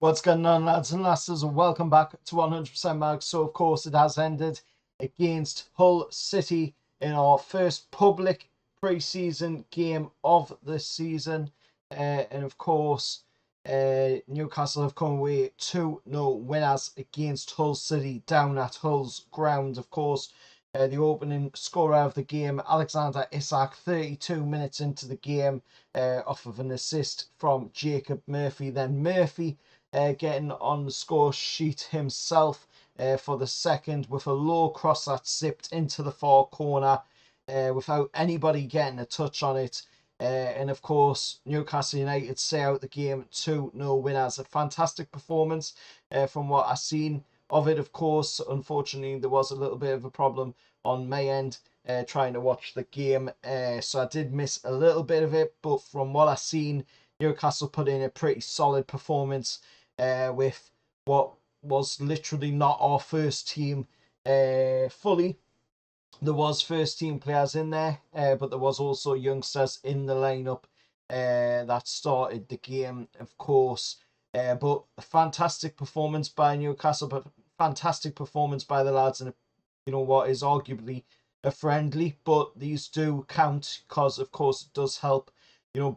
What's going on, lads and lasses, and welcome back to 100% Mag. So, of course, it has ended against Hull City in our first public pre-season game of the season. And, of course, Newcastle have come away 2-0 winners against Hull City down at Hull's ground. Of course, the opening scorer of the game, Alexander Isak, 32 minutes into the game, off of an assist from Jacob Murphy. Then Murphy getting on the score sheet himself for the second with a low cross that zipped into the far corner without anybody getting a touch on it. And of course, Newcastle United say out the game 2-0 winners. A fantastic performance from what I've seen of it. Of course, unfortunately, there was a little bit of a problem on my end trying to watch the game. So I did miss a little bit of it. But from what I've seen, Newcastle put in a pretty solid performance with what was literally not our first team fully. There was first team players in there, but there was also youngsters in the lineup that started the game, of course. But a fantastic performance by Newcastle, but fantastic performance by the lads, and you know what is arguably a friendly, but these do count because, of course, it does help,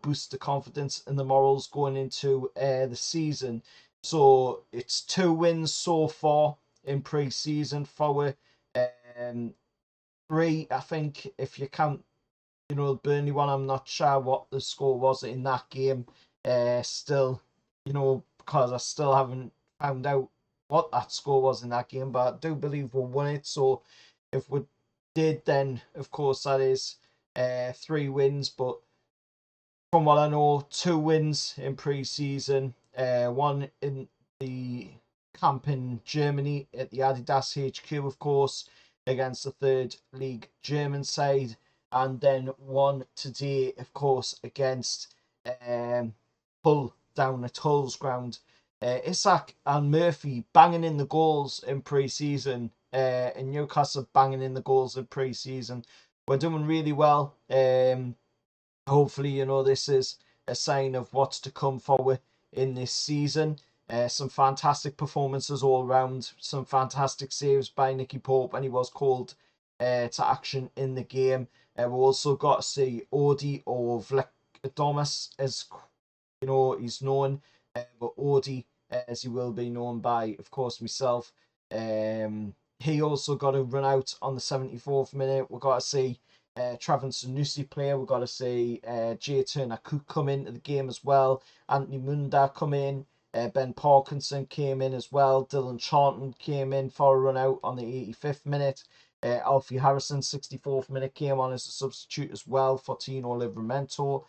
boost the confidence and the morals going into the season. So it's 2 wins so far in pre-season for three, I think, if you count, the Burnley one. I'm not sure what the score was in that game. Still, because I still haven't found out what that score was in that game, but I do believe we won it. So if we did, then of course that is 3 wins. But from what I know, 2 wins in pre-season, one in the camp in Germany at the Adidas HQ, of course, against the third league German side, and then one today, of course, against Hull down at Hull's ground. Isak and Murphy banging in the goals in pre-season, and Newcastle banging in the goals in pre-season. We're doing really well. Hopefully, this is a sign of what's to come forward in this season. Some fantastic performances all around, some fantastic saves by Nicky Pope, and he was called to action in the game. We've also got to see Odi, or Vlekdomas, as he's known, but Odi, as he will be known by, of course, myself. He also got a run out on the 74th minute. We've got to see Travis Nufc player. We've got to see Jay Turner Cook come into the game as well. Anthony Munda come in. Ben Parkinson came in as well. Dylan Charlton came in for a run out on the 85th minute. Alfie Harrison, 64th minute, came on as a substitute as well for Tino Livramento.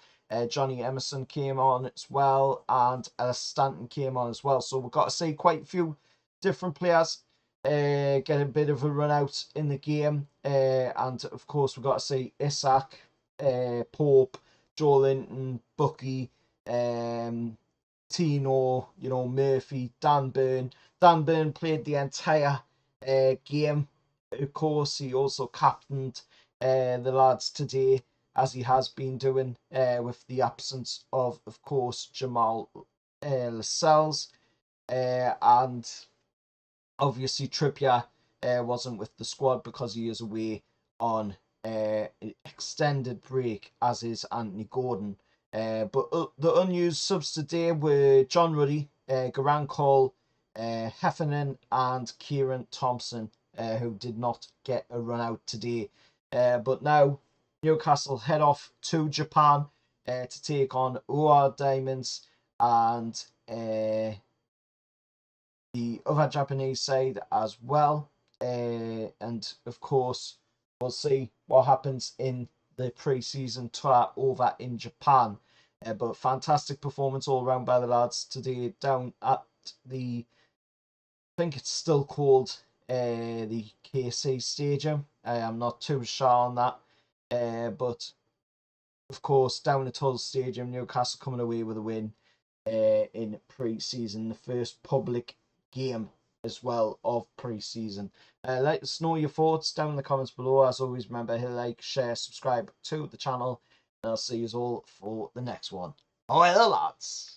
Johnny Emerson came on as well, and Stanton came on as well. So we've got to see quite a few different players get a bit of a run out in the game. And of course, we've got to see Isak, Pope, Joe Linton, Bucky, Tino, Murphy, Dan Burn. Dan Burn played the entire game. Of course, he also captained the lads today, as he has been doing with the absence of course, Jamal Lascelles. And obviously Trippier wasn't with the squad because he is away on an extended break, as is Anthony Gordon. But the unused subs today were John Ruddy, Garang Cole, Heffernan, and Kieran Thompson, who did not get a run out today. But now Newcastle head off to Japan to take on OR Diamonds and the other Japanese side as well. And of course, we'll see what happens in the pre-season tour over in Japan. But fantastic performance all around by the lads today down at the, I think it's still called the KC Stadium. I am not too sure on that. But of course, down at Hull Stadium, Newcastle coming away with a win in pre-season, the first public game as well of pre-season. Let us know your thoughts down in the comments below. As always, remember to like, share, subscribe to the channel, and I'll see you all for the next one. Bye, the lads.